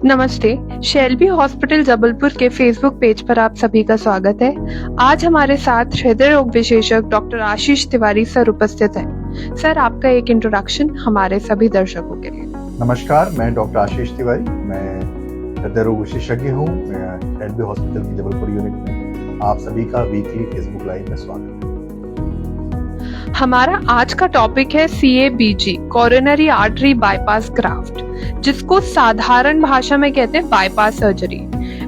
नमस्ते। Shelby hospital Jabalpur के Facebook page पर आप सभी का स्वागत है। आज हमारे साथ हृदय रोग विशेषज्ञ डॉक्टर आशीष तिवारी सर उपस्थित हैं। सर, आपका एक इंट्रोडक्शन हमारे सभी दर्शकों के लिए। नमस्कार, मैं डॉक्टर आशीष तिवारी, मैं हृदय रोग विशेषज्ञ हूँ शेल्बी हॉस्पिटल की जबलपुर यूनिट में। आप सभी का वीकली फेसबुक लाइव में स्वागत है। हमारा आज का टॉपिक है CABG, coronary artery bypass graft, जिसको साधारण भाषा में कहते हैं बाईपास सर्जरी।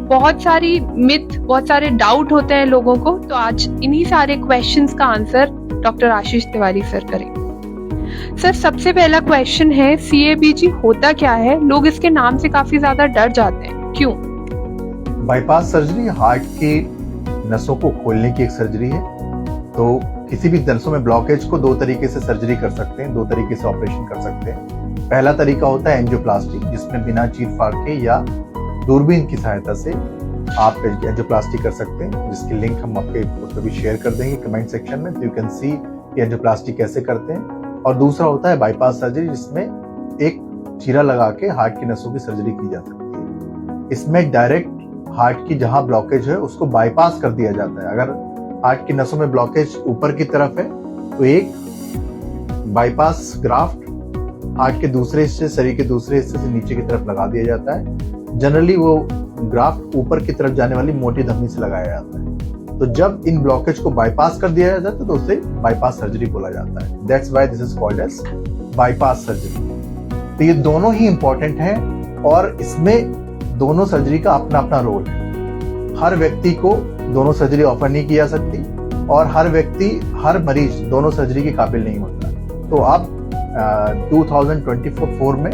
बहुत सारी मिथ, बहुत सारे डाउट होते हैं लोगों को, तो आज इन्हीं सारे क्वेश्चंस का आंसर डॉक्टर आशीष तिवारी सर करेंगे। सर, सबसे पहला क्वेश्चन है, CABG होता क्या है? लोग इसके नाम से काफी ज्यादा डर जाते हैं, क्यों? बाईपास सर्जरी हार्ट की नसों को खोलने की एक सर्जरी है। तो किसी भी नसों में ब्लॉकेज को दो तरीके से सर्जरी कर सकते हैं, दो तरीके से ऑपरेशन कर सकते हैं। पहला तरीका होता है एंजियोप्लास्टी, जिसमें बिना चीर फाड़ के या दूरबीन की सहायता से आप एंजियोप्लास्टी कर सकते हैं, जिसकी लिंक हम आपके उसको भी शेयर कर देंगे कमेंट सेक्शन में, तो यू कैन सी कि एंजियोप्लास्टी कैसे करते हैं। और दूसरा होता है बाईपास सर्जरी, जिसमें एक चीरा लगा के हार्ट की नसों की सर्जरी की जा सकती है। इसमें डायरेक्ट हार्ट की जहां ब्लॉकेज है उसको बाईपास कर दिया जाता है। अगर हार्ट की नसों में ब्लॉकेज ऊपर की तरफ है तो एक बाईपास ग्राफ्ट हार्ट के दूसरे हिस्से, शरीर के दूसरे हिस्से से नीचे की तरफ लगा दिया जाता है। जनरली वो ग्राफ्ट ऊपर की तरफ जाने वाली मोटी धमनी से लगाया जाता है। तो जब इन ब्लॉकेज को बाईपास कर दिया जाता है तो उसे बाईपास सर्जरी बोला जाता है। That's why this is called as bypass surgery. तो ये दोनों ही इंपॉर्टेंट हैं और इसमें दोनों सर्जरी का अपना अपना रोल है। हर व्यक्ति को दोनों सर्जरी ऑफर नहीं की जा सकती और हर व्यक्ति, हर मरीज दोनों सर्जरी के काबिल नहीं होता। तो अब 2024 में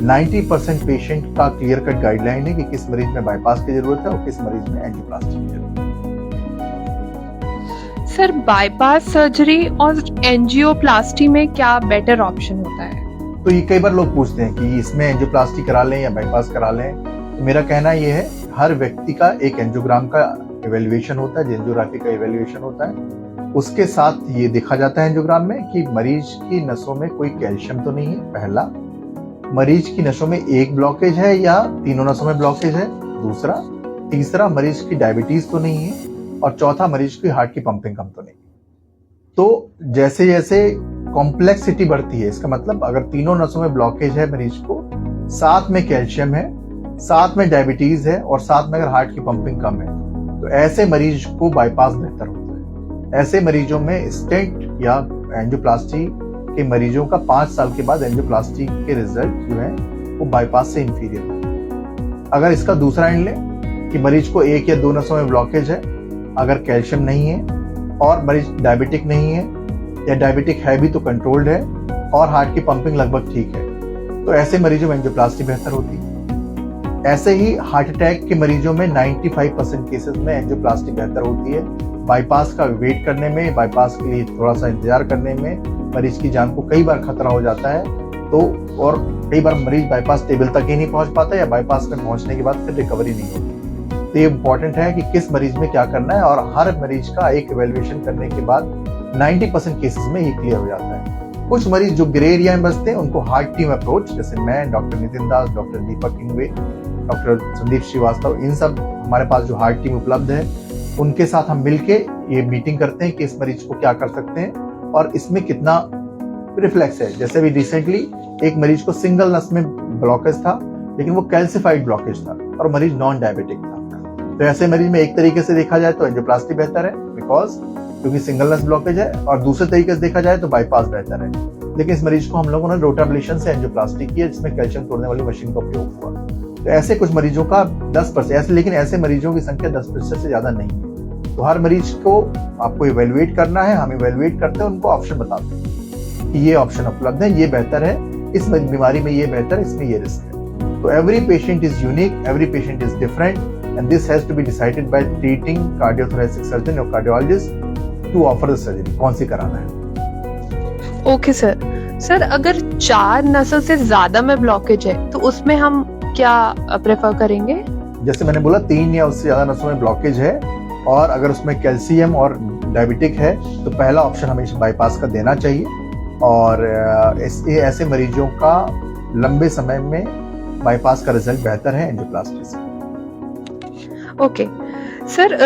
90% पेशेंट का क्लियर कट गाइडलाइन है कि किस मरीज में बाईपास की जरूरत है और किस मरीज में एंजियोप्लास्टी की जरूरत है। सर, बाईपास सर्जरी और एंजियोप्लास्टी में क्या बेटर ऑप्शन होता है? तो ये कई बार लोग पूछते हैं कि इसमें एंजियोप्लास्टी करा लें या बाईपास करा लें। तो मेरा कहना ये है, हर व्यक्ति का एक एंजियोग्राम का इवैल्यूएशन होता है, एंजियोग्राफी का इवैल्यूएशन होता है। उसके साथ ये देखा जाता है एंजियोग्राम में कि मरीज की नसों में कोई कैल्शियम तो नहीं है, पहला। मरीज की नसों में एक ब्लॉकेज है या तीनों नसों में ब्लॉकेज है, दूसरा। तीसरा, मरीज की डायबिटीज तो नहीं है, और चौथा, मरीज की हार्ट की पंपिंग कम तो नहीं है। तो जैसे जैसे कॉम्प्लेक्सिटी बढ़ती है, इसका मतलब अगर तीनों नसों में ब्लॉकेज है मरीज को, साथ में कैल्शियम है, साथ में डायबिटीज है और साथ में अगर हार्ट की पंपिंग कम है, तो ऐसे मरीज को बाईपास बेहतर होता है। ऐसे मरीजों में स्टेंट या एंजियोप्लास्टी के मरीजों का 5 साल के बाद एंजियोप्लास्टी के रिजल्ट जो है वो बाईपास से इंफीरियर है। अगर इसका दूसरा एंड लें कि मरीज को एक या दो नसों में ब्लॉकेज है, अगर कैल्शियम नहीं है और मरीज डायबिटिक नहीं है या डायबिटिक है भी तो कंट्रोल्ड है और हार्ट की पंपिंग लगभग ठीक है, तो ऐसे मरीजों में एंजियोप्लास्टी बेहतर होती है। ऐसे ही हार्ट अटैक के मरीजों में 95% केसेस में एंजियोप्लास्टी बेहतर होती है। बाईपास का वेट करने में, बाईपास के लिए थोड़ा सा इंतजार करने में मरीज की जान को कई बार खतरा हो जाता है। तो और कई बार मरीज बाईपास टेबल तक ही नहीं पहुंच पाता या बाईपास में पहुंचने के बाद फिर रिकवरी नहीं होती। तो ये इंपॉर्टेंट है कि किस मरीज में क्या करना है, और हर मरीज का एक इवैल्यूएशन करने के बाद 90% केसेस में ये क्लियर हो जाता है। कुछ मरीज जो ग्रे एरिया में बसते हैं उनको हार्ट टीम अप्रोच, जैसे मैं, डॉक्टर नितिन दास, डॉक्टर दीपक इंगवे, डॉक्टर संदीप श्रीवास्तव, इन सब हमारे पास जो हार्ट टीम उपलब्ध है, उनके साथ हम मिलके ये मीटिंग करते हैं कि इस मरीज को क्या कर सकते हैं और इसमें कितना रिफ्लेक्स है। जैसे भी रिसेंटली एक मरीज को सिंगल नस में ब्लॉकेज था, लेकिन वो कैल्सिफाइड ब्लॉकेज था और मरीज नॉन डायबिटिक था। तो ऐसे मरीज में एक तरीके से देखा जाए तो एंजियोप्लास्टी बेहतर है, बिकॉज क्योंकि सिंगल नस ब्लॉकेज है, और दूसरे तरीके से देखा जाए तो बाईपास बेहतर है। लेकिन इस मरीज को हम लोगों ने रोटाब्लेशन से एंजियोप्लास्टी की है, जिसमें कैल्शियम तोड़ने वाली मशीन का उपयोग हुआ। तो ऐसे कुछ मरीजों का 10% ऐसे, लेकिन ऐसे मरीजों की संख्या 10% से ज्यादा नहीं है। तो हर मरीज को आपको इवैल्यूएट करना है, हम इवैल्यूएट करते हैं, उनको ऑप्शन बताते हैं कि ये ऑप्शन उपलब्ध है, ये बेहतर है, इस बीमारी में ये बेहतर है, इसमें ये रिस्क है। तो every patient is unique, every patient is different, and this has to be decided by treating cardiothoracic surgeon और cardiologist to offer the surgery, कौन सी कराना है। Okay sir. सर, अगर 4 नसों से ज्यादा में ब्लॉकेज है तो उसमें हम क्या प्रेफर करेंगे? जैसे मैंने बोला, 3 या उससे ज्यादा नसों में ब्लॉकेज है और अगर उसमें कैल्शियम और डायबिटिक है तो पहला ऑप्शन हमें बाईपास का देना चाहिए। और ऐसे मरीजों का लंबे समय में बाईपास का रिजल्ट बेहतर है एंजियोप्लास्टी से। ओके सर,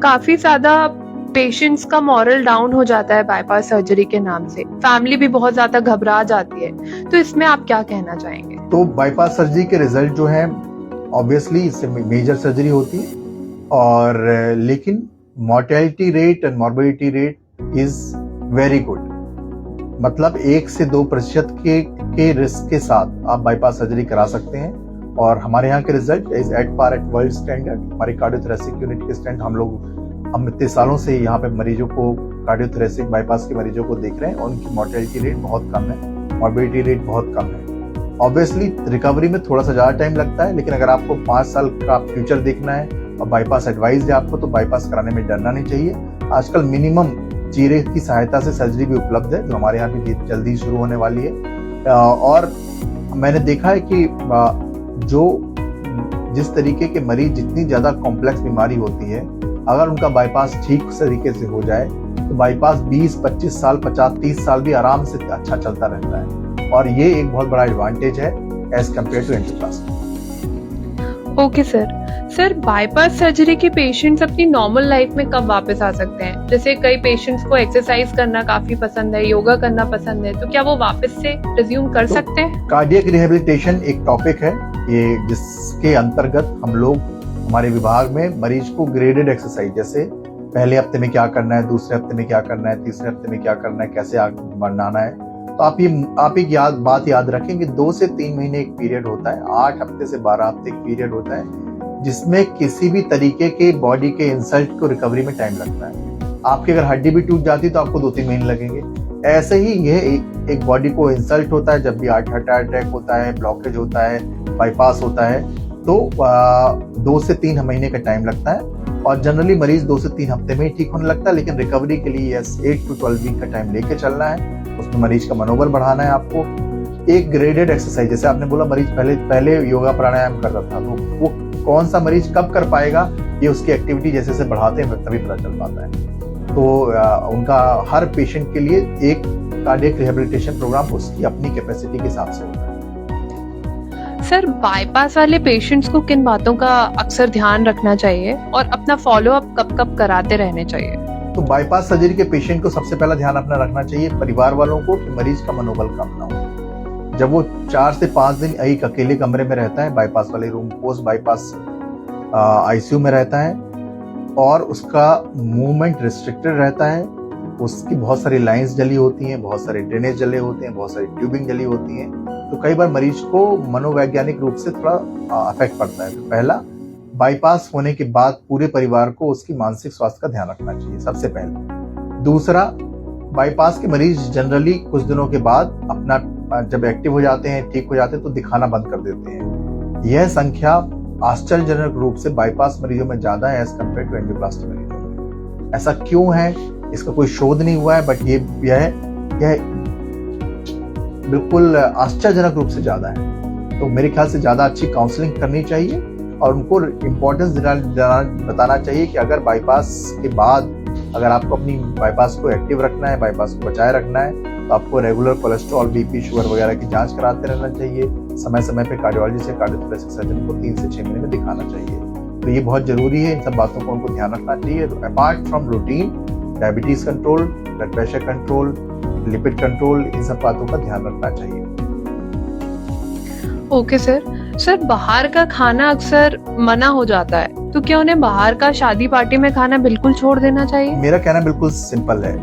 काफी ज्यादा पेशेंट्स का मॉरल डाउन हो जाता है बाईपास सर्जरी के नाम से, फैमिली भी बहुत ज्यादा घबरा जाती है, तो इसमें आप क्या कहना चाहेंगे? तो बाईपास सर्जरी के रिजल्ट जो है ऑब्वियसली इससे मेजर सर्जरी होती है, और लेकिन mortality rate and morbidity rate is very good. मतलब 1 से 2% के रिस्क के साथ आप बाईपास सर्जरी करा सकते हैं, और हमारे यहाँ के result is at par at world standard. हमारी कार्डियोथोरेसिक यूनिट के स्टैंड हम इतने सालों से यहाँ पे मरीजों को, कार्डियोथोरेसिक बाईपास के मरीजों को देख रहे हैं, और उनकी मोर्टेलिटी रेट बहुत कम है, मॉर्बिडिटी रेट बहुत कम है। ऑब्वियसली रिकवरी में थोड़ा सा ज्यादा टाइम लगता है, लेकिन अगर आपको 5 साल का फ्यूचर देखना है और बाईपास एडवाइस है आपको, तो बाईपास कराने में डरना नहीं चाहिए। आजकल मिनिमम चीरे की सहायता से सर्जरी भी उपलब्ध है, जो हमारे यहाँ भी जल्दी शुरू होने वाली है। और मैंने देखा है कि जिस तरीके के मरीज, जितनी ज्यादा कॉम्प्लेक्स बीमारी होती है, अगर उनका बाईपास ठीक तरीके से हो जाए तो बाईपास 20-25 साल, 50-30 साल भी आराम से अच्छा चलता रहता है, और ये एक बहुत बड़ा एडवांटेज है as compare to angioplasty. Okay sir, bypass surgery के पेशेंट्स अपनी नॉर्मल लाइफ में कब वापस आ सकते हैं? जैसे कई पेशेंट्स को एक्सरसाइज करना काफी पसंद है, योगा करना पसंद है, तो क्या वो वापस से रिज्यूम कर सकते हैं? कार्डियक रिहेबिलिटेशन एक टॉपिक है ये, जिसके अंतर्गत हम लोग हमारे विभाग में मरीज को ग्रेडेड एक्सरसाइज, जैसे पहले हफ्ते में क्या करना है, दूसरे हफ्ते में क्या करना है, तीसरे हफ्ते में क्या करना है, कैसे आगे बढ़ाना है, तो आप एक बात याद रखें कि 2 से 3 महीने एक पीरियड होता है, 8 हफ्ते से 12 हफ्ते एक पीरियद होता है, जिसमें किसी भी तरीके के बॉडी के इंसल्ट को रिकवरी में टाइम लगता है। आपकी अगर हड्डी भी टूट जाती है तो आपको 2-3 महीने लगेंगे। ऐसे ही ये एक बॉडी को इंसल्ट होता है, जब भी हार्ट अटैक होता है, ब्लॉकेज होता है, बाईपास होता है, तो 2 से 3 महीने का टाइम लगता है, और जनरली मरीज 2 से 3 हफ्ते में ही ठीक होने लगता है। लेकिन रिकवरी के लिए 8 to 12 वीक का टाइम लेके चलना है, उसमें मरीज का मनोबल बढ़ाना है आपको। एक ग्रेडेड एक्सरसाइज, जैसे आपने बोला मरीज पहले योगा प्राणायाम करता था, तो वो कौन सा मरीज कब कर पाएगा, ये उसकी एक्टिविटी जैसे जैसे बढ़ाते हैं तभी पता चल पाता है। तो उनका हर पेशेंट के लिए एक कार्डियक रिहेबिलिटेशन प्रोग्राम उसकी अपनी कैपेसिटी के हिसाब से होता है। सर, बाईपास वाले पेशेंट्स को किन बातों का अक्सर ध्यान रखना चाहिए और अपना फॉलो अप कब कब कराते रहने चाहिए? तो बाईपास सर्जरी के पेशेंट को सबसे पहला ध्यान अपना रखना चाहिए परिवार वालों को, कि मरीज का मनोबल कम ना हो। जब वो 4 से 5 दिन एक अकेले कमरे में रहता है, बाईपास वाले रूम, पोस्ट बाईपास आईसीयू में रहता है, और उसका मूवमेंट रिस्ट्रिक्टेड रहता है, उसकी बहुत सारी लाइंस जली होती हैं, बहुत सारे ड्रेनेज जले होते हैं, बहुत सारी ट्यूबिंग जली होती हैं, तो कई बार मरीज को मनोवैज्ञानिक रूप से थोड़ा अफेक्ट पड़ता है। तो पहला, बाईपास होने के बाद पूरे परिवार को उसकी मानसिक स्वास्थ्य का ध्यान रखना चाहिए सबसे पहले। दूसरा, बाईपास के मरीज जनरली कुछ दिनों के बाद अपना जब एक्टिव हो जाते हैं, ठीक हो जाते हैं, तो दिखाना बंद कर देते हैं। यह संख्या आश्चर्यजनक रूप से बाईपास मरीजों में ज्यादा है एज कम्पेयर टू एंजियोप्लास्टी मरीजों में। ऐसा क्यों है, इसका कोई शोध नहीं हुआ है, बट यह बिल्कुल आश्चर्यजनक रूप से ज्यादा है। तो मेरे ख्याल से ज्यादा अच्छी काउंसलिंग करनी चाहिए, और उनको इम्पोर्टेंस बताना चाहिए कि अगर बाईपास के बाद अगर आपको अपनी बाईपास को एक्टिव रखना है, बाईपास को बचाए रखना है, तो आपको रेगुलर कोलेस्ट्रॉल, बीपी, शुगर वगैरह की जांच कराते रहना चाहिए। समय समय पे कार्डियोलॉजिस्ट या कार्डियोथोरेसिक सर्जन को 3 से 6 महीने में दिखाना चाहिए। तो ये बहुत जरूरी है, इन सब बातों को उनको ध्यान रखना चाहिए। तो apart from routine, diabetes control, blood pressure control, lipid control, इन सब बातों का ध्यान रखना चाहिए। ओके सर, बाहर का खाना अक्सर मना हो जाता है, तो क्या उन्हें बाहर का शादी पार्टी में खाना बिल्कुल छोड़ देना चाहिए? मेरा कहना बिल्कुल सिंपल है।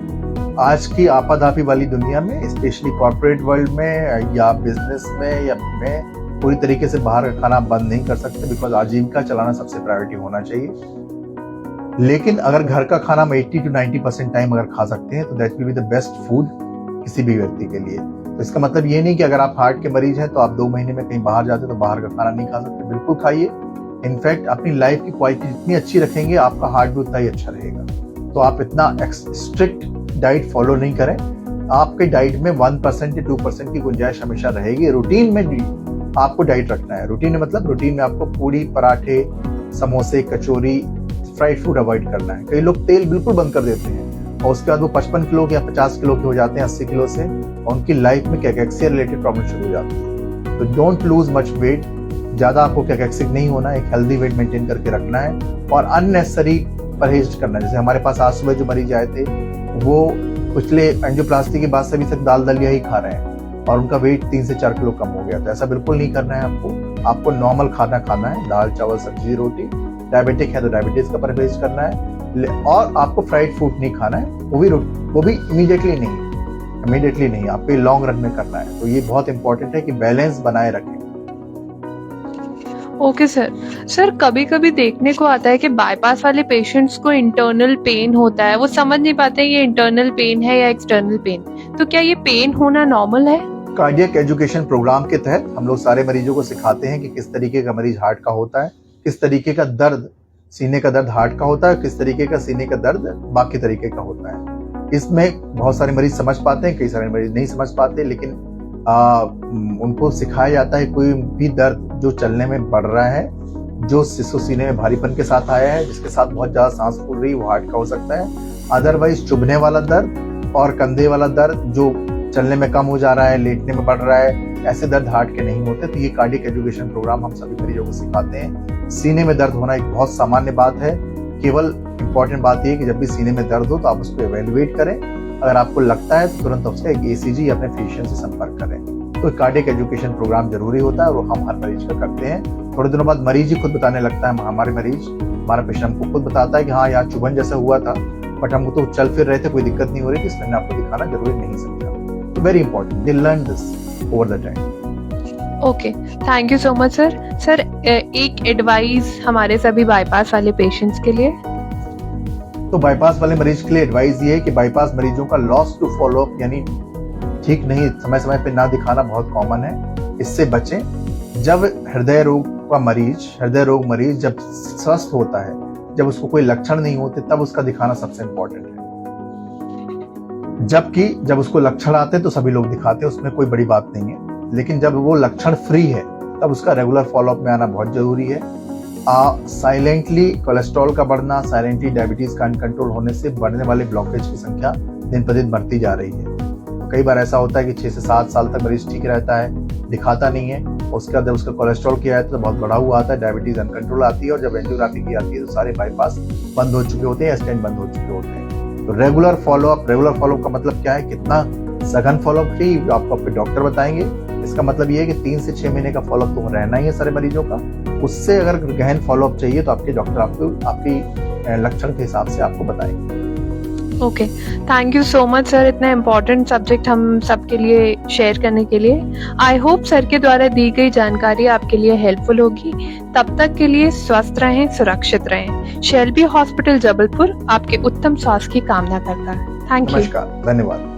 आज की आपाधापी वाली दुनिया में, स्पेशली कॉर्पोरेट वर्ल्ड में या बिजनेस में या में, पूरी तरीके से बाहर का खाना बंद नहीं कर सकते, बिकॉज आजीविका चलाना सबसे प्रायोरिटी होना चाहिए। लेकिन अगर घर का खाना हम 80 to 90% टाइम अगर खा सकते हैं, तो that will be the best food किसी भी व्यक्ति के लिए। तो इसका मतलब ये नहीं कि अगर आप हार्ट के मरीज हैं तो आप 2 महीने में कहीं बाहर जाते तो बाहर का खाना नहीं खा सकते, बिल्कुल खाइए। इनफैक्ट अपनी लाइफ की क्वालिटी जितनी अच्छी रखेंगे, आपका हार्ट भी उतना ही अच्छा रहेगा। तो आप इतना स्ट्रिक्ट डाइट फॉलो नहीं करें, आपके डाइट में 1% या 2% की गुंजाइश हमेशा रहेगी। रूटीन में आपको डाइट रखना है। रूटीन में मतलब रूटीन में आपको पूरी, पराठे, समोसे, कचौरी, फ्राइड फूड अवॉइड करना है। कई लोग तेल बिल्कुल बंद कर देते हैं और उसके बाद वो 55 किलो के या 50 किलो के हो जाते हैं, 80 किलो से, और उनकी लाइफ में कैकेक्सिया रिलेटेड प्रॉब्लम शुरू हो जाती है। तो डोंट लूज मच वेट, ज्यादा आपको कैकेक्सिक नहीं होना, एक हेल्दी वेट मेंटेन करके रखना है और अननेसेसरी परहेज करना है। जैसे हमारे पास आज सुबह जो मरीज आए थे वो पिछले एंजियोप्लास्टी के बाद से अभी तक दाल दलिया ही खा रहे हैं और उनका वेट 3 से 4 किलो कम हो गया। तो ऐसा बिल्कुल नहीं करना है आपको नॉर्मल खाना खाना है, दाल चावल सब्जी रोटी। डायबिटिक है तो डायबिटीज का परहेज करना है और आपको फ्राइड फूड नहीं खाना है, वो भी इमीडिएटली नहीं, आपको लॉन्ग रन में करना है। तो ये बहुत इंपॉर्टेंट है कि बैलेंस बनाए रखें। ओके सर कभी कभी देखने को आता है कि बाईपास वाले पेशेंट्स को इंटरनल पेन होता है, वो समझ नहीं पाते ये इंटरनल पेन है या एक्सटर्नल पेन, तो क्या ये पेन होना नॉर्मल है? कार्डियक एजुकेशन प्रोग्राम के तहत हम लोग सारे मरीजों को सिखाते हैं कि किस तरीके का मरीज हार्ट का होता है, किस तरीके का दर्द सीने का दर्द हार्ट का होता है, किस तरीके का सीने का दर्द बाकी तरीके का होता है। इसमें बहुत सारे मरीज समझ पाते हैं, कई सारे मरीज नहीं समझ पाते, लेकिन उनको सिखाया जाता है कोई भी दर्द जो चलने में बढ़ रहा है, जो सीने में भारीपन के साथ आया है, जिसके साथ बहुत ज्यादा सांस फूल रही है, वो हार्ट का हो सकता है। अदरवाइज चुभने वाला दर्द और कंधे वाला दर्द जो चलने में कम हो जा रहा है, लेटने में बढ़ रहा है, ऐसे दर्द हार्ट के नहीं होते। तो ये कार्डियक एजुकेशन प्रोग्राम हम सभी मरीजों को सिखाते हैं। सीने में दर्द होना एक बहुत सामान्य बात है, केवल इंपॉर्टेंट बात यह कि जब भी सीने में दर्द हो तो आप उसको एवेल्युएट करें। अगर आपको लगता है तो तुरंत उसका एक ECG या अपने फिजिशियन से संपर्क करें। तो कार्डियक एजुकेशन प्रोग्राम जरूरी होता है और हम हर मरीज का करते हैं। थोड़े दिनों बाद मरीज ही खुद बताने लगता है, हमारा पेशेंट हमको खुद बताता है कि हाँ यहाँ चुभन जैसा हुआ था, बट हमको तो चल फिर रहे थे, कोई दिक्कत नहीं हो रही थी, इसलिए आपको दिखाना जरूरी नहीं समझा। तो very important, they learn this over the time. Okay, thank you so much sir एक एडवाइस हमारे सभी बाईपास वाले पेशेंट्स के लिए। तो बाईपास वाले मरीज के लिए एडवाइस ये है कि बाईपास मरीजों का लॉस टू फॉलोअप यानी ठीक नहीं समय पे ना दिखाना बहुत कॉमन है, इससे बचें। जब हृदय रोग मरीज जब स्वस्थ होता है, जब उसको कोई लक्षण नहीं होते, तब उसका दिखाना सबसे इम्पोर्टेंट है। जबकि जब उसको लक्षण आते हैं तो सभी लोग दिखाते हैं, उसमें कोई बड़ी बात नहीं है। लेकिन जब वो लक्षण फ्री है तब उसका रेगुलर फॉलोअप में आना बहुत जरूरी है। साइलेंटली कोलेस्ट्रॉल का बढ़ना, साइलेंटली डायबिटीज का अनकंट्रोल होने से बढ़ने वाले ब्लॉकेज की संख्या दिन पर दिन बढ़ती जा रही है। कई बार ऐसा होता है कि 6 से 7 साल तक मरीज ठीक रहता है, दिखाता नहीं है, उसके बाद जब उसका कोलेस्ट्रॉल किया है तो बहुत बढ़ा हुआ आता है, डायबिटीज अनकंट्रोल आती है और जब एंजियोग्राफी की आती है तो सारे बाईपास बंद हो चुके होते हैं, स्टेंट बंद हो चुके होते हैं। तो रेगुलर फॉलोअप का मतलब क्या है, कितना सघन फॉलोअप चाहिए आपको आपके डॉक्टर बताएंगे। इसका मतलब ये है कि 3 से 6 महीने का फॉलोअप तो रहना ही है सारे मरीजों का। उससे अगर गहन फॉलोअप चाहिए तो आपके डॉक्टर आपको आपकी लक्षण के हिसाब से आपको बताएंगे। Okay, thank you so much sir, इतना इम्पोर्टेंट सब्जेक्ट हम सबके लिए शेयर करने के लिए। आई होप सर के द्वारा दी गई जानकारी आपके लिए हेल्पफुल होगी। तब तक के लिए स्वस्थ रहें, सुरक्षित रहें। शेल्बी हॉस्पिटल जबलपुर आपके उत्तम स्वास्थ्य की कामना करता है। Thank you. नमस्कार, धन्यवाद।